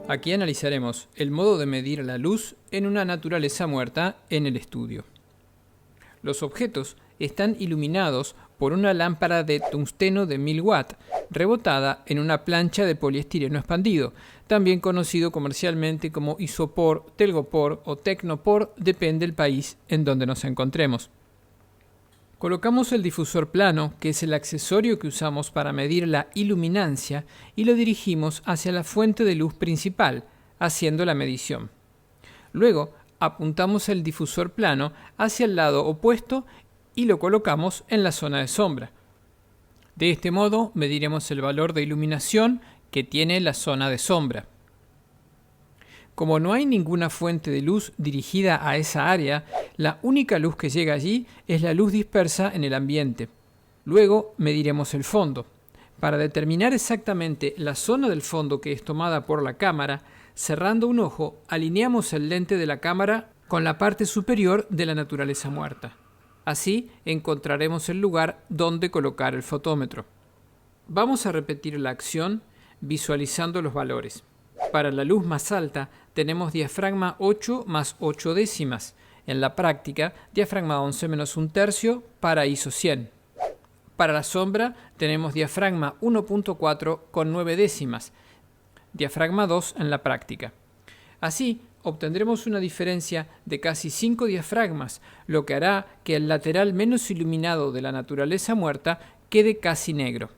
Aquí analizaremos el modo de medir la luz en una naturaleza muerta en el estudio. Los objetos están iluminados por una lámpara de tungsteno de 1000 watts, rebotada en una plancha de poliestireno expandido, también conocido comercialmente como isopor, telgopor o tecnopor, depende del país en donde nos encontremos. Colocamos el difusor plano, que es el accesorio que usamos para medir la iluminancia, y lo dirigimos hacia la fuente de luz principal, haciendo la medición. Luego, apuntamos el difusor plano hacia el lado opuesto y lo colocamos en la zona de sombra. De este modo, mediremos el valor de iluminación que tiene la zona de sombra. Como no hay ninguna fuente de luz dirigida a esa área, la única luz que llega allí es la luz dispersa en el ambiente. Luego mediremos el fondo. Para determinar exactamente la zona del fondo que es tomada por la cámara, cerrando un ojo, alineamos el lente de la cámara con la parte superior de la naturaleza muerta. Así encontraremos el lugar donde colocar el fotómetro. Vamos a repetir la acción visualizando los valores. Para la luz más alta tenemos diafragma 8 más 8 décimas. En la práctica, diafragma 11 menos 1/3 para ISO 100. Para la sombra tenemos diafragma 1.4 con 9 décimas. Diafragma 2 en la práctica. Así, obtendremos una diferencia de casi 5 diafragmas, lo que hará que el lateral menos iluminado de la naturaleza muerta quede casi negro.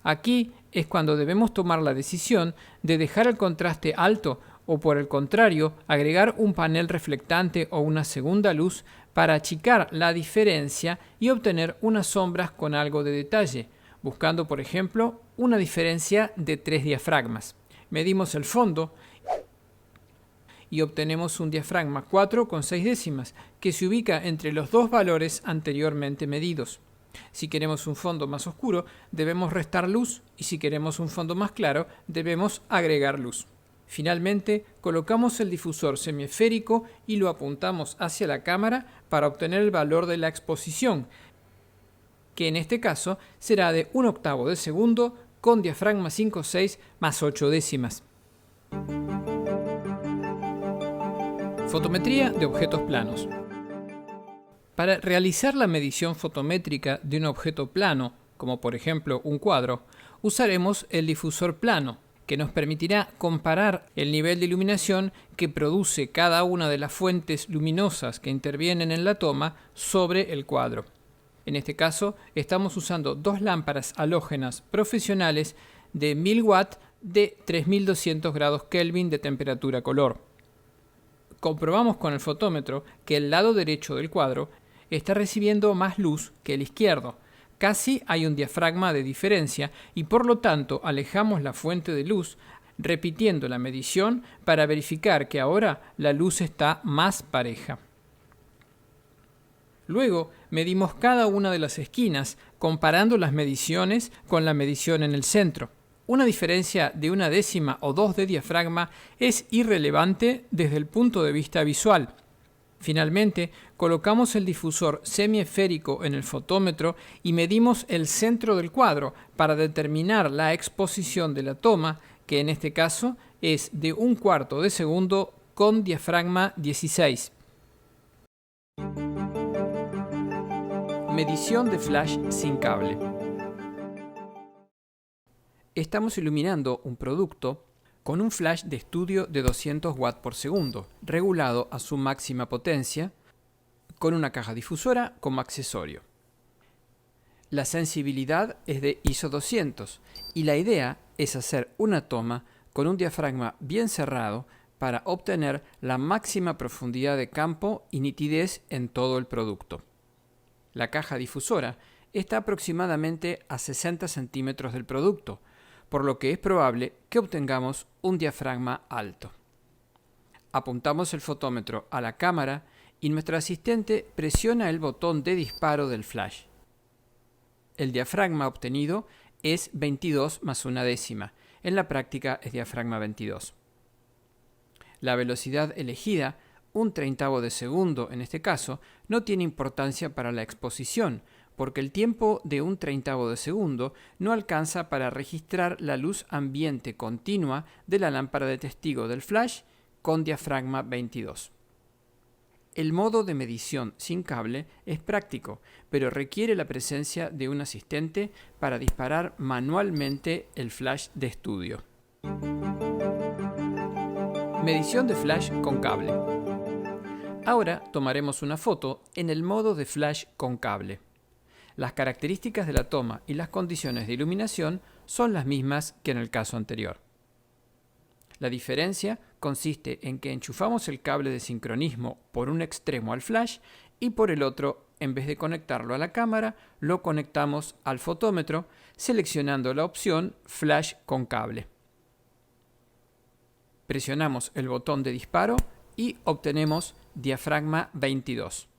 Aquí es cuando debemos tomar la decisión de dejar el contraste alto o, por el contrario, agregar un panel reflectante o una segunda luz para achicar la diferencia y obtener unas sombras con algo de detalle, buscando, por ejemplo, una diferencia de 3 diafragmas. Medimos el fondo y obtenemos un diafragma 4 con 6 décimas, que se ubica entre los dos valores anteriormente medidos. Si queremos un fondo más oscuro, debemos restar luz, y si queremos un fondo más claro, debemos agregar luz. Finalmente, colocamos el difusor semiesférico y lo apuntamos hacia la cámara para obtener el valor de la exposición, que en este caso será de 1/8 de segundo con diafragma 5,6 más 8 décimas. Fotometría de objetos planos. Para realizar la medición fotométrica de un objeto plano, como por ejemplo un cuadro, usaremos el difusor plano, que nos permitirá comparar el nivel de iluminación que produce cada una de las fuentes luminosas que intervienen en la toma sobre el cuadro. En este caso, estamos usando dos lámparas halógenas profesionales de 1000 watts de 3200 grados Kelvin de temperatura color. Comprobamos con el fotómetro que el lado derecho del cuadro está recibiendo más luz que el izquierdo. Casi hay un diafragma de diferencia y por lo tanto alejamos la fuente de luz, repitiendo la medición para verificar que ahora la luz está más pareja. Luego medimos cada una de las esquinas, comparando las mediciones con la medición en el centro. Una diferencia de 1 décima o 2 de diafragma es irrelevante desde el punto de vista visual. Finalmente, colocamos el difusor semiesférico en el fotómetro y medimos el centro del cuadro para determinar la exposición de la toma, que en este caso es de 1/4 de segundo con diafragma 16. Medición de flash sin cable. Estamos iluminando un producto con un flash de estudio de 200 watts por segundo, regulado a su máxima potencia, con una caja difusora como accesorio. La sensibilidad es de ISO 200 y la idea es hacer una toma con un diafragma bien cerrado para obtener la máxima profundidad de campo y nitidez en todo el producto. La caja difusora está aproximadamente a 60 centímetros del producto, por lo que es probable que obtengamos un diafragma alto. Apuntamos el fotómetro a la cámara y nuestro asistente presiona el botón de disparo del flash. El diafragma obtenido es 22 más 1 décima. En la práctica es diafragma 22. La velocidad elegida, 1/30 de segundo en este caso, no tiene importancia para la exposición, porque el tiempo de un treintavo de segundo no alcanza para registrar la luz ambiente continua de la lámpara de testigo del flash con diafragma 22. El modo de medición sin cable es práctico, pero requiere la presencia de un asistente para disparar manualmente el flash de estudio. Medición de flash con cable. Ahora tomaremos una foto en el modo de flash con cable. Las características de la toma y las condiciones de iluminación son las mismas que en el caso anterior. La diferencia consiste en que enchufamos el cable de sincronismo por un extremo al flash y por el otro, en vez de conectarlo a la cámara, lo conectamos al fotómetro, seleccionando la opción flash con cable. Presionamos el botón de disparo y obtenemos diafragma 22.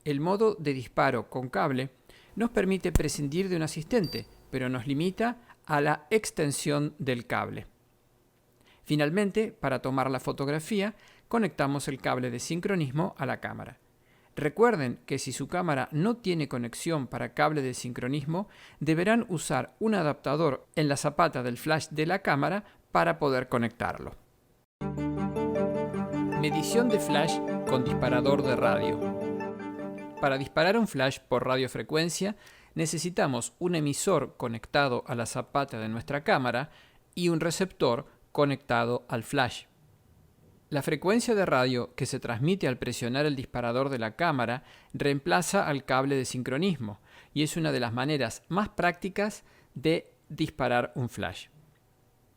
El modo de disparo con cable nos permite prescindir de un asistente, pero nos limita a la extensión del cable. Finalmente, para tomar la fotografía, conectamos el cable de sincronismo a la cámara. Recuerden que si su cámara no tiene conexión para cable de sincronismo, deberán usar un adaptador en la zapata del flash de la cámara para poder conectarlo. Medición de flash con disparador de radio. Para disparar un flash por radiofrecuencia, necesitamos un emisor conectado a la zapata de nuestra cámara y un receptor conectado al flash. La frecuencia de radio que se transmite al presionar el disparador de la cámara reemplaza al cable de sincronismo y es una de las maneras más prácticas de disparar un flash.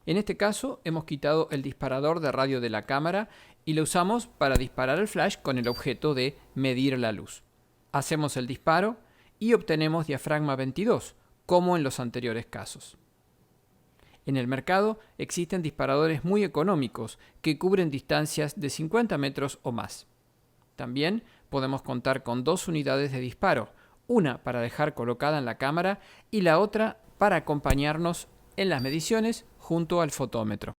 En este caso hemos quitado el disparador de radio de la cámara y lo usamos para disparar el flash con el objeto de medir la luz. Hacemos el disparo y obtenemos diafragma 22, como en los anteriores casos. En el mercado existen disparadores muy económicos que cubren distancias de 50 metros o más. También podemos contar con dos unidades de disparo, una para dejar colocada en la cámara y la otra para acompañarnos en las mediciones junto al fotómetro.